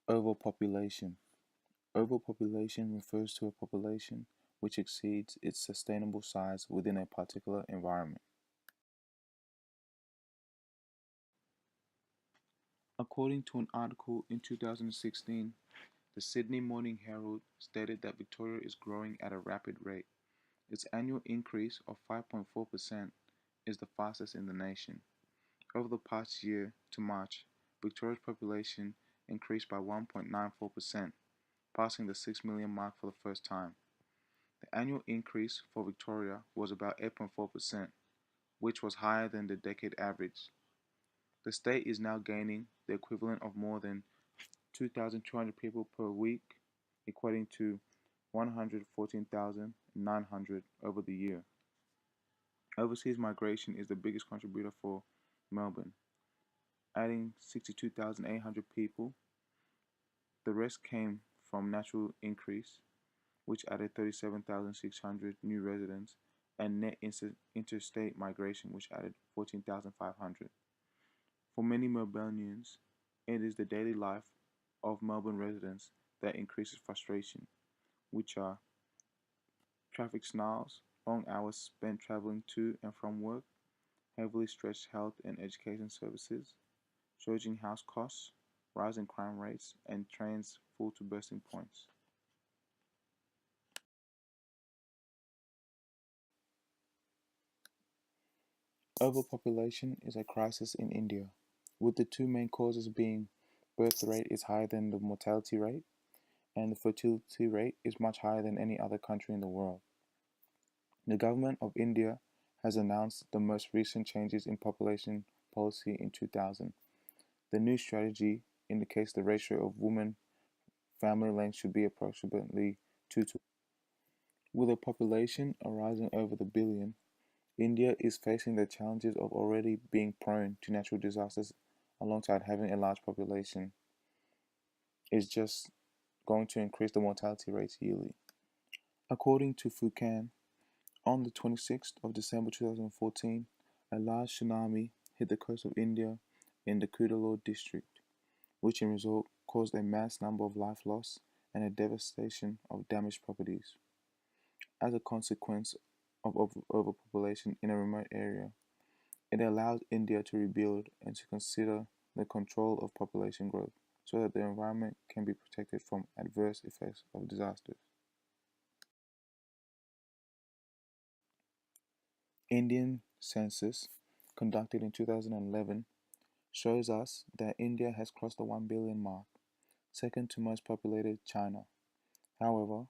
Overpopulation. Overpopulation refers to a population which exceeds its sustainable size within a particular environment. According to an article in 2016, the Sydney Morning Herald stated that Victoria is growing at a rapid rate. Its annual increase of 5.4% is the fastest in the nation. Over the past year to March, Victoria's population increased by 1.94%, passing the 6 million mark for the first time. The annual increase for Victoria was about 8.4%, which was higher than the decade average. The state is now gaining the equivalent of more than 2,200 people per week, equating to 114,900 over the year. Overseas migration is the biggest contributor for Melbourne, adding 62,800 people. The rest came from natural increase, which added 37,600 new residents, and net interstate migration, which added 14,500. For many Melburnians, it is the daily life of Melbourne residents that increases frustration, which are traffic snarls, long hours spent traveling to and from work, heavily stretched health and education services, surging house costs, rising crime rates, and trains full to bursting points. Overpopulation is a crisis in India, with the two main causes being birth rate is higher than the mortality rate, and the fertility rate is much higher than any other country in the world. The government of India has announced the most recent changes in population policy in 2000. The new strategy indicates the ratio of women family length should be approximately 2 to 1. With a population arising over the billion, India is facing the challenges of already being prone to natural disasters alongside having a large population. Is just going to increase the mortality rates yearly. According to Fukan, on the 26th of December 2014, a large tsunami hit the coast of India in the Cuddalore district, which in result caused a mass number of life loss and a devastation of damaged properties. As a consequence of overpopulation in a remote area, it allows India to rebuild and to consider the control of population growth so that the environment can be protected from adverse effects of disasters. Indian census conducted in 2011 shows us that India has crossed the 1 billion mark, second to most populated China. However,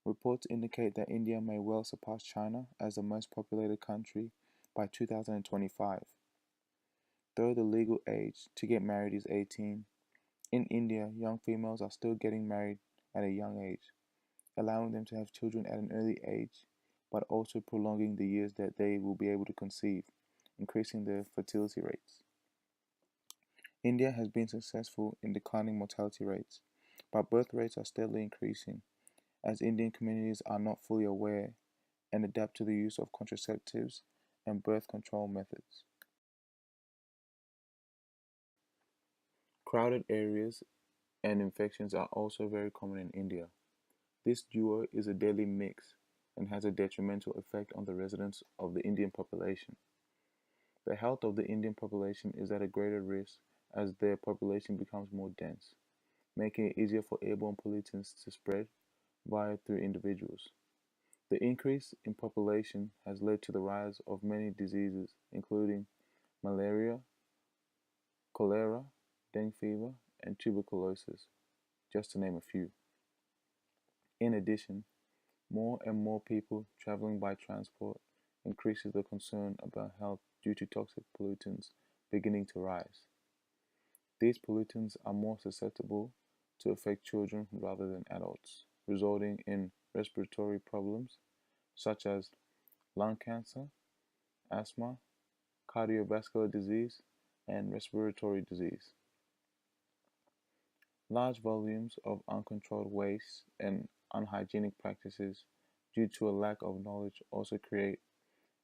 reports indicate that India may well surpass China as the most populated country by 2025. Though the legal age to get married is 18, in India, young females are still getting married at a young age, allowing them to have children at an early age, but also prolonging the years that they will be able to conceive, increasing their fertility rates. India has been successful in declining mortality rates, but birth rates are steadily increasing, as Indian communities are not fully aware and adapt to the use of contraceptives and birth control methods. Crowded areas and infections are also very common in India. This duo is a deadly mix and has a detrimental effect on the residents of the Indian population. The health of the Indian population is at a greater risk as their population becomes more dense, making it easier for airborne pollutants to spread via through individuals. The increase in population has led to the rise of many diseases, including malaria, cholera, dengue fever, and tuberculosis, just to name a few. In addition, more and more people traveling by transport increases the concern about health due to toxic pollutants beginning to rise. These pollutants are more susceptible to affect children rather than adults, resulting in respiratory problems such as lung cancer, asthma, cardiovascular disease, and respiratory disease. Large volumes of uncontrolled waste and unhygienic practices due to a lack of knowledge also create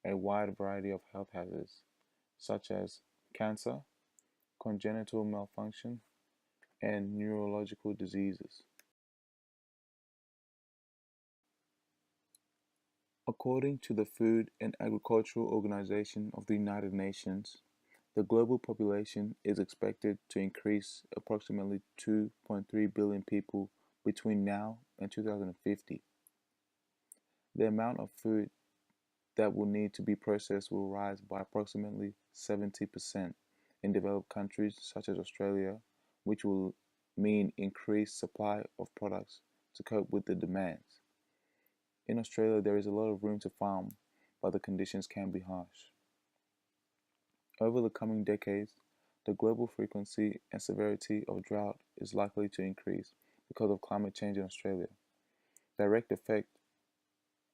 a wide variety of health hazards, such as cancer, congenital malfunction, and neurological diseases. According to the Food and Agricultural Organization of the United Nations, the global population is expected to increase approximately 2.3 billion people between now and 2050. The amount of food that will need to be processed will rise by approximately 70% in developed countries such as Australia, which will mean increased supply of products to cope with the demands. In Australia, there is a lot of room to farm, but the conditions can be harsh. Over the coming decades, the global frequency and severity of drought is likely to increase because of climate change in Australia. Direct effects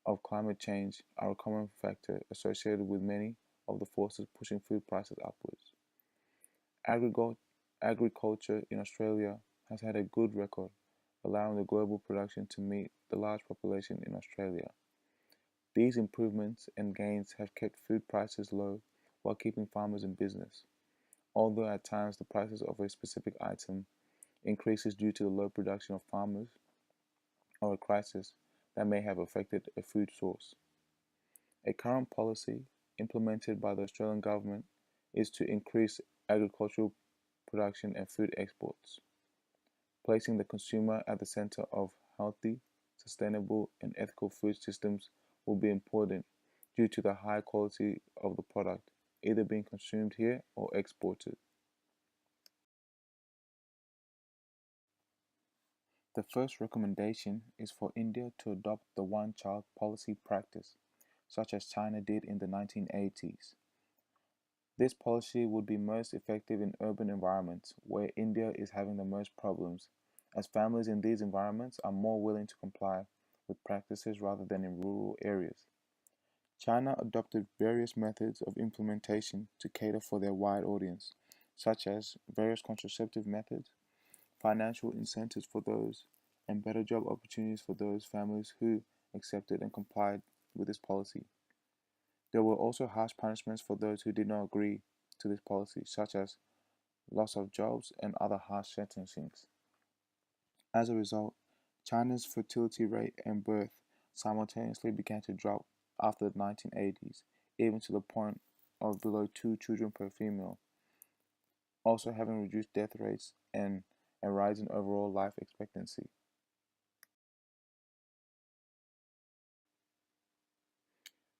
of climate change are a common factor associated with many of the forces pushing food prices upwards. Agrigo- Agriculture in Australia has had a good record, allowing the global production to meet the large population in Australia. These improvements and gains have kept food prices low while keeping farmers in business, although at times the prices of a specific item increases due to the low production of farmers or a crisis that may have affected a food source. A current policy implemented by the Australian government is to increase agricultural production and food exports. Placing the consumer at the center of healthy, sustainable, and ethical food systems will be important due to the high quality of the product, either being consumed here or exported. The first recommendation is for India to adopt the one child policy practice, such as China did in the 1980s. This policy would be most effective in urban environments where India is having the most problems, as families in these environments are more willing to comply with practices rather than in rural areas. China adopted various methods of implementation to cater for their wide audience, such as various contraceptive methods, financial incentives for those, and better job opportunities for those families who accepted and complied with this policy. There were also harsh punishments for those who did not agree to this policy, such as loss of jobs and other harsh sentencings. As a result, China's fertility rate and birth simultaneously began to drop after the 1980s, even to the point of below two children per female, also having reduced death rates and a rise in overall life expectancy.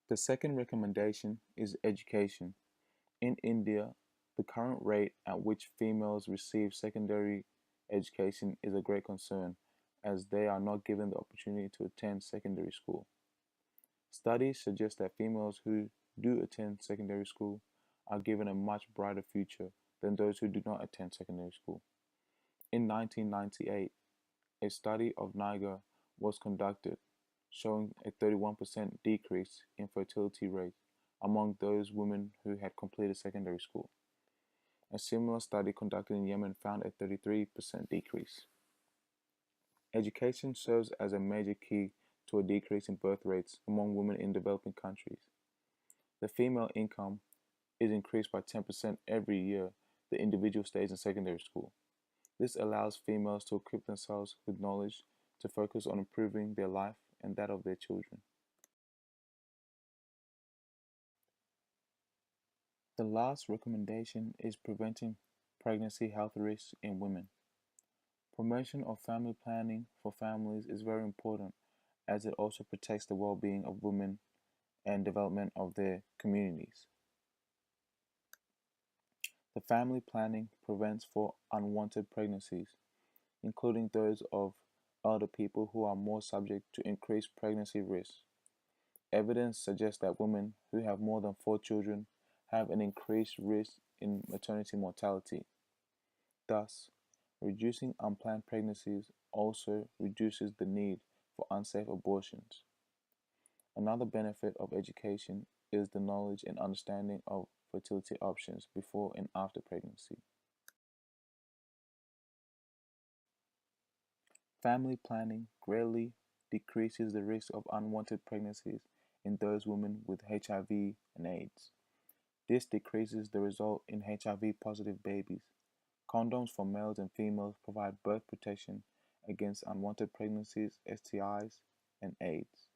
The second recommendation is education. In India, the current rate at which females receive secondary education is a great concern, as they are not given the opportunity to attend secondary school. Studies suggest that females who do attend secondary school are given a much brighter future than those who do not attend secondary school. In 1998, a study of Niger was conducted, showing a 31% decrease in fertility rate among those women who had completed secondary school. A similar study conducted in Yemen found a 33% decrease. Education serves as a major key to a decrease in birth rates among women in developing countries. The female income is increased by 10% every year the individual stays in secondary school. This allows females to equip themselves with knowledge to focus on improving their life and that of their children. The last recommendation is preventing pregnancy health risks in women. Promotion of family planning for families is very important as it also protects the well being of women and development of their communities. The family planning prevents for unwanted pregnancies, including those of elder people who are more subject to increased pregnancy risks. Evidence suggests that women who have more than four children have an increased risk in maternity mortality. Thus, reducing unplanned pregnancies also reduces the need for unsafe abortions. Another benefit of education is the knowledge and understanding of fertility options before and after pregnancy. Family planning greatly decreases the risk of unwanted pregnancies in those women with HIV and AIDS. This decreases the result in HIV positive babies. Condoms for males and females provide birth protection against unwanted pregnancies, STIs, and AIDS.